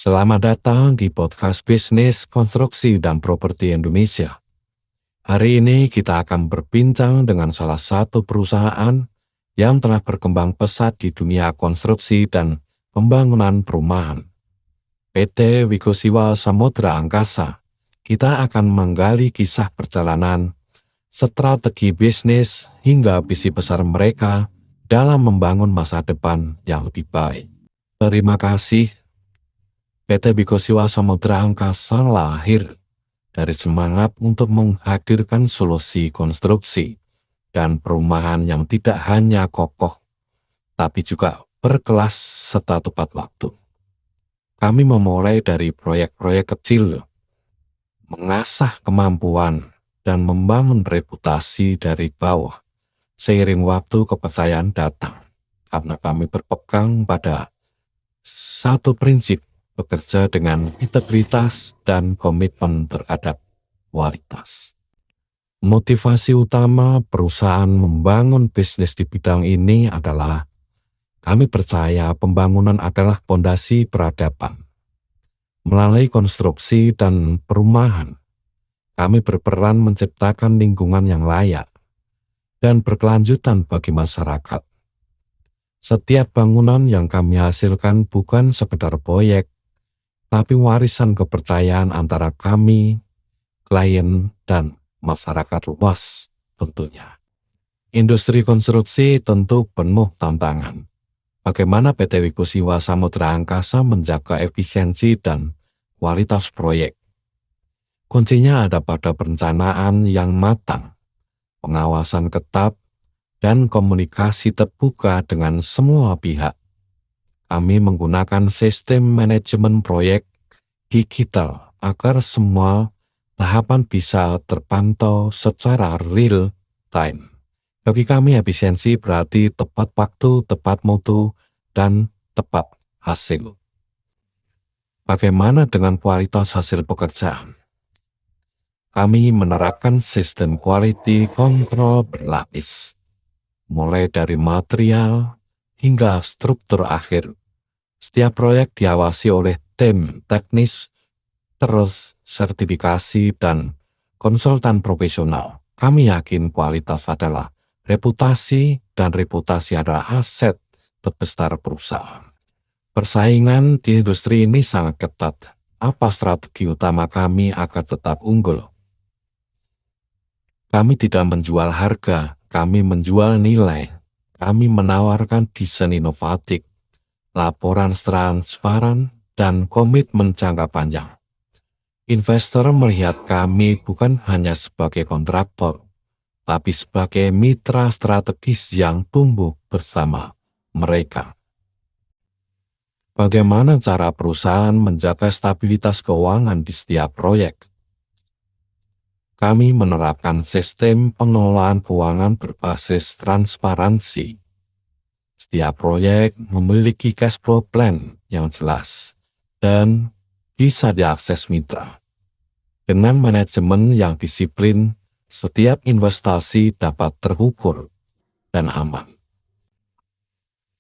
Selamat datang di podcast Bisnis Konstruksi dan Properti Indonesia. Hari ini kita akan berbincang dengan salah satu perusahaan yang telah berkembang pesat di dunia konstruksi dan pembangunan perumahan. PT Wikosiwa Samudra Angkasa. Kita akan menggali kisah perjalanan, strategi bisnis, hingga visi besar mereka dalam membangun masa depan yang lebih baik. Terima kasih. PT Wikosiwa Samudra Angkasa lahir dari semangat untuk menghadirkan solusi konstruksi dan perumahan yang tidak hanya kokoh, tapi juga berkelas serta tepat waktu. Kami memulai dari proyek-proyek kecil, mengasah kemampuan, dan membangun reputasi dari bawah. Seiring waktu kepercayaan datang, karena kami berpegang pada satu prinsip, bekerja dengan integritas dan komitmen terhadap kualitas. Motivasi utama perusahaan membangun bisnis di bidang ini adalah kami percaya pembangunan adalah fondasi peradaban. Melalui konstruksi dan perumahan, kami berperan menciptakan lingkungan yang layak dan berkelanjutan bagi masyarakat. Setiap bangunan yang kami hasilkan bukan sekedar proyek, tapi warisan kepercayaan antara kami, klien, dan masyarakat luas tentunya. Industri konstruksi tentu penuh tantangan. Bagaimana PT Wikosiwa Samudra Angkasa menjaga efisiensi dan kualitas proyek? Kuncinya ada pada perencanaan yang matang, pengawasan ketat, dan komunikasi terbuka dengan semua pihak. Kami menggunakan sistem manajemen proyek digital agar semua tahapan bisa terpantau secara real time. Bagi kami efisiensi berarti tepat waktu, tepat mutu, dan tepat hasil. Bagaimana dengan kualitas hasil pekerjaan? Kami menerapkan sistem quality control berlapis, mulai dari material hingga struktur akhir. Setiap proyek diawasi oleh tim teknis, terus sertifikasi dan konsultan profesional. Kami yakin kualitas adalah reputasi dan reputasi adalah aset terbesar perusahaan. Persaingan di industri ini sangat ketat. Apa strategi utama kami agar tetap unggul? Kami tidak menjual harga, kami menjual nilai. Kami menawarkan desain inovatif, laporan transparan, dan komitmen jangka panjang. Investor melihat kami bukan hanya sebagai kontraktor, tapi sebagai mitra strategis yang tumbuh bersama mereka. Bagaimana cara perusahaan menjaga stabilitas keuangan di setiap proyek? Kami menerapkan sistem pengelolaan keuangan berbasis transparansi. Setiap proyek memiliki cash flow plan yang jelas dan bisa diakses mitra. Dengan manajemen yang disiplin, setiap investasi dapat terukur dan aman.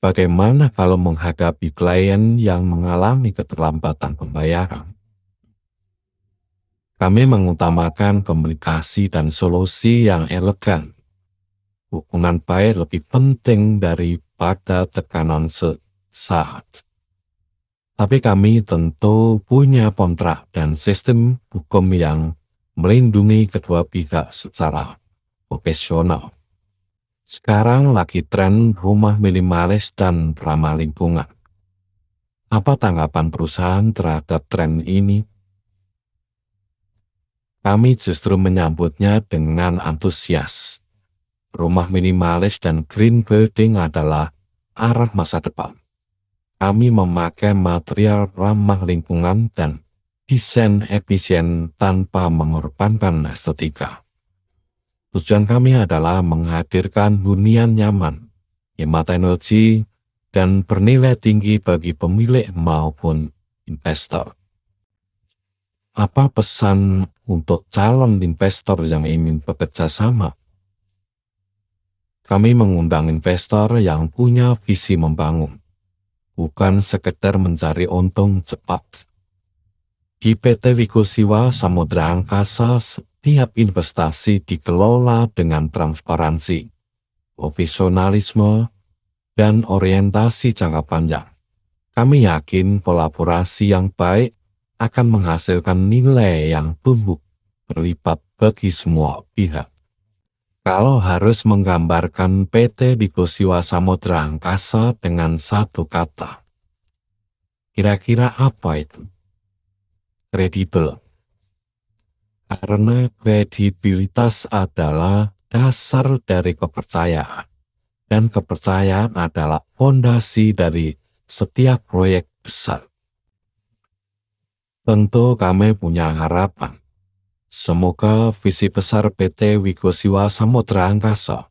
Bagaimana kalau menghadapi klien yang mengalami keterlambatan pembayaran? Kami mengutamakan komunikasi dan solusi yang elegan. Hubungan baik lebih penting daripada tekanan sesaat. Tapi kami tentu punya kontrak dan sistem hukum yang melindungi kedua pihak secara profesional. Sekarang lagi tren rumah minimalis dan ramah lingkungan. Apa tanggapan perusahaan terhadap tren ini? Kami justru menyambutnya dengan antusias. Rumah minimalis dan green building adalah arah masa depan. Kami memakai material ramah lingkungan dan desain efisien tanpa mengorbankan estetika. Tujuan kami adalah menghadirkan hunian nyaman, hemat energi, dan bernilai tinggi bagi pemilik maupun investor. Apa pesan untuk calon investor yang ingin bekerja sama? Kami mengundang investor yang punya visi membangun, bukan sekedar mencari untung cepat. Di PT Wiku Siwa Samudra Angkasa, setiap investasi dikelola dengan transparansi, profesionalisme, dan orientasi jangka panjang. Kami yakin kolaborasi yang baik akan menghasilkan nilai yang tumbuh berlipat bagi semua pihak. Kalau harus menggambarkan PT Wiku Siwa Samudra Angkasa dengan satu kata, kira-kira apa itu? Kredibel. Karena kredibilitas adalah dasar dari kepercayaan, dan kepercayaan adalah fondasi dari setiap proyek besar. Tentu kami punya harapan. Semoga visi besar PT Wiku Siwa Samudra Angkasa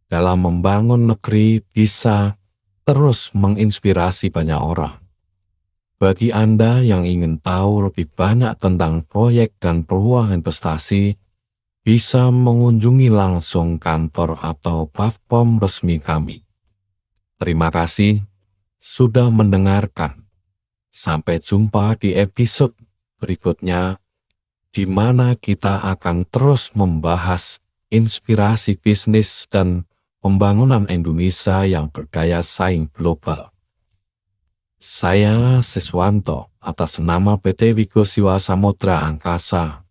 dalam membangun negeri bisa terus menginspirasi banyak orang. Bagi Anda yang ingin tahu lebih banyak tentang proyek dan peluang investasi, bisa mengunjungi langsung kantor atau platform resmi kami. Terima kasih sudah mendengarkan. Sampai jumpa di episode berikutnya, di mana kita akan terus membahas inspirasi bisnis dan pembangunan Indonesia yang berdaya saing global. Saya Siswanto atas nama PT Wiku Siwa Samudra Angkasa